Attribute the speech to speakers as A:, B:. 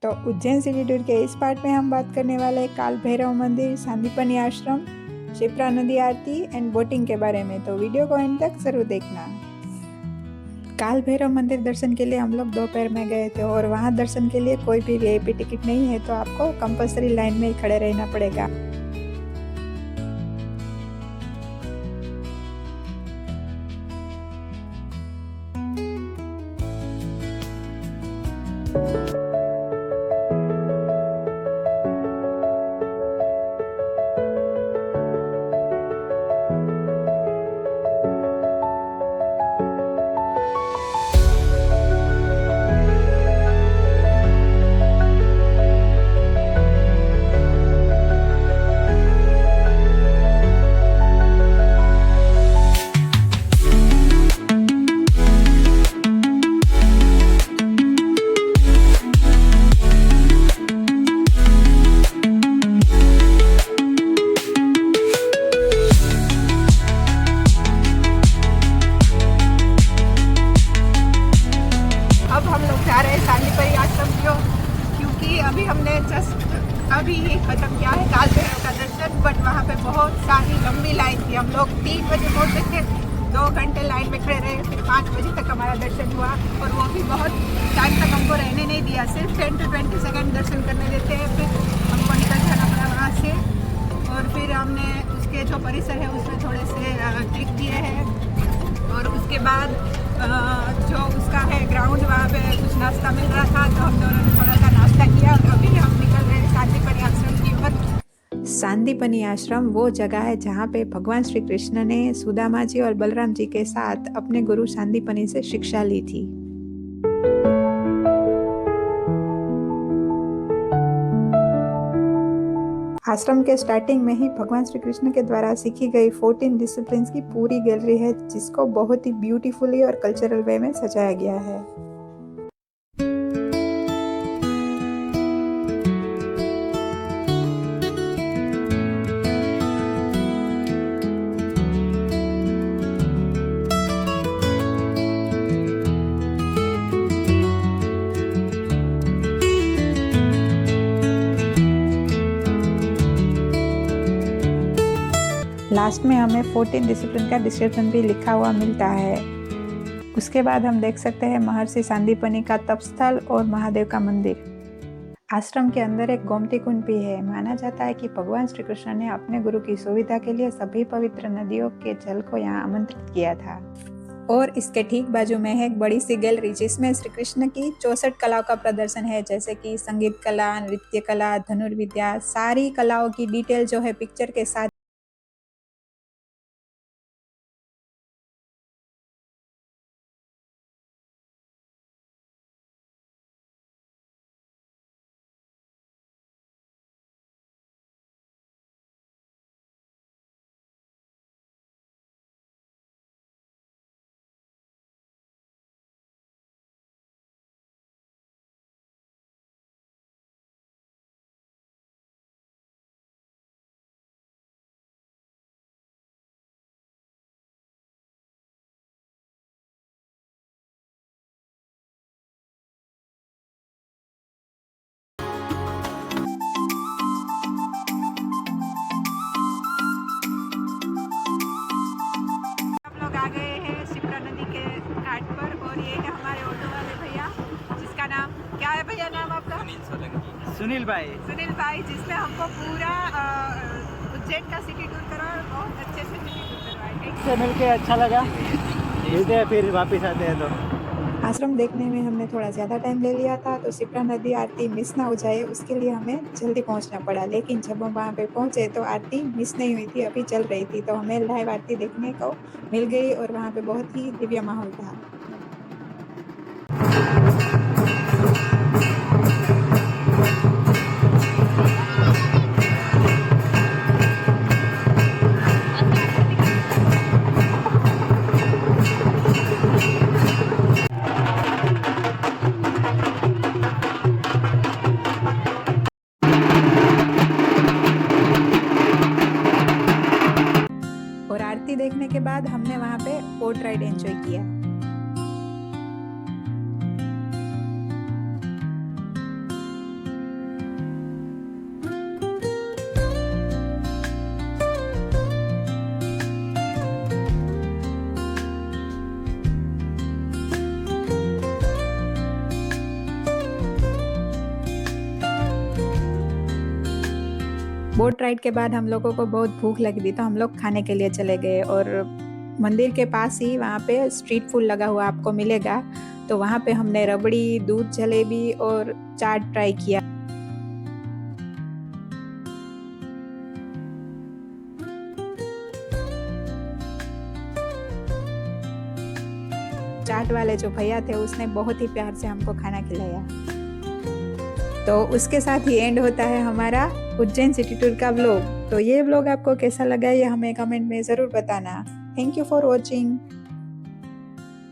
A: तो Ujjain city tour के इस पार्ट में हम बात करने वाले हैं काल भैरव मंदिर, सांदीपनि आश्रम, शिप्रा नदी आरती एंड बोटिंग के बारे में। तो वीडियो को एंड तक जरूर देखना। काल भैरव मंदिर दर्शन के लिए हम लोग दोपहर में गए थे और वहाँ दर्शन के लिए कोई भी वीआईपी टिकट नहीं है, तो आपको कंपलसरी लाइन में ही खड़े रहना पड़ेगा। अभी हमने जस्ट अभी ही खत्म किया है काल भैरव का दर्शन, बट वहाँ पे बहुत सारी लंबी लाइन थी। हम लोग 3 बजे पहुँचे थे, 2 घंटे लाइन में खड़े रहे, फिर 5 बजे तक हमारा दर्शन हुआ और वो भी बहुत टाइम तक हमको रहने नहीं दिया, सिर्फ 10 to 20 सेकेंड दर्शन करने देते हैं। फिर हमको निकल जाना पड़ा वहाँ से और फिर हमने उसके जो परिसर है उसमें थोड़े से क्लिक किए हैं और उसके बाद जो उसका है ग्राउंड, वहाँ पे कुछ नाश्ता मिल रहा था तो हम दोनों ने थोड़ा सा नाश्ता किया और अभी हम निकल रहे हैं सांदीपनि आश्रम की ओर। सांदीपनि आश्रम वो जगह है जहाँ पे भगवान श्री कृष्ण ने सुदामा जी और बलराम जी के साथ अपने गुरु सांदीपनि से शिक्षा ली थी। आश्रम के स्टार्टिंग में ही भगवान श्री कृष्ण के द्वारा सीखी गई 14 डिसिप्लिन की पूरी गैलरी है, जिसको बहुत ही ब्यूटीफुली और कल्चरल वे में सजाया गया है। लास्ट में हमें 14 डिसिप्लिन का डिस्क्रिप्शन भी लिखा हुआ मिलता है। उसके बाद हम देख सकते हैं महर्षि सांदीपनि का तपस्थल और महादेव का मंदिर। आश्रम के अंदर एक गोमती कुंड भी है। माना जाता है कि भगवान श्री कृष्ण ने अपने गुरु की सुविधा के लिए सभी पवित्र नदियों के जल को यहाँ आमंत्रित किया था। और इसके ठीक बाजू में है एक बड़ी सी गैलरी जिसमें श्री कृष्ण की 64 कलाओं का प्रदर्शन है, जैसे कि संगीत कला, नृत्य कला, धनुर्विद्या, सारी कलाओं की डिटेल जो है पिक्चर के साथ। आ गए हैं शिप्रा नदी के घाट पर और ये है हमारे ऑटो वाले भैया, जिसका नाम क्या है भैया? नाम आपका?
B: सुनील भाई।
A: सुनील भाई, जिसने हमको पूरा उज्जैन का सिटी टूर करा और बहुत अच्छे से सिटी टूर करवाए।
B: से मिलके अच्छा लगा, मिलते हैं फिर वापस आते हैं। तो
A: आश्रम देखने में हमने थोड़ा ज़्यादा टाइम ले लिया था, तो शिप्रा नदी आरती मिस ना हो जाए उसके लिए हमें जल्दी पहुंचना पड़ा। लेकिन जब हम वहाँ पे पहुंचे तो आरती मिस नहीं हुई थी, अभी चल रही थी, तो हमें लाइव आरती देखने को मिल गई और वहाँ पे बहुत ही दिव्य माहौल था। और आरती देखने के बाद हमने वहाँ पे बोट राइड एंजॉय किया।
C: बोट राइड के बाद हम लोगों को बहुत भूख लगी थी, तो हम लोग खाने के लिए चले गए और मंदिर के पास ही वहाँ पे स्ट्रीट फूड लगा हुआ आपको मिलेगा, तो वहाँ पे हमने रबड़ी, दूध जलेबी और चाट ट्राई किया। चाट वाले जो भैया थे उसने बहुत ही प्यार से हमको खाना खिलाया। तो उसके साथ ही एंड होता है हमारा उज्जैन सिटी टूर का व्लॉग। तो ये व्लॉग आपको कैसा लगा ये हमें कमेंट में ज़रूर बताना। Thank you for watching.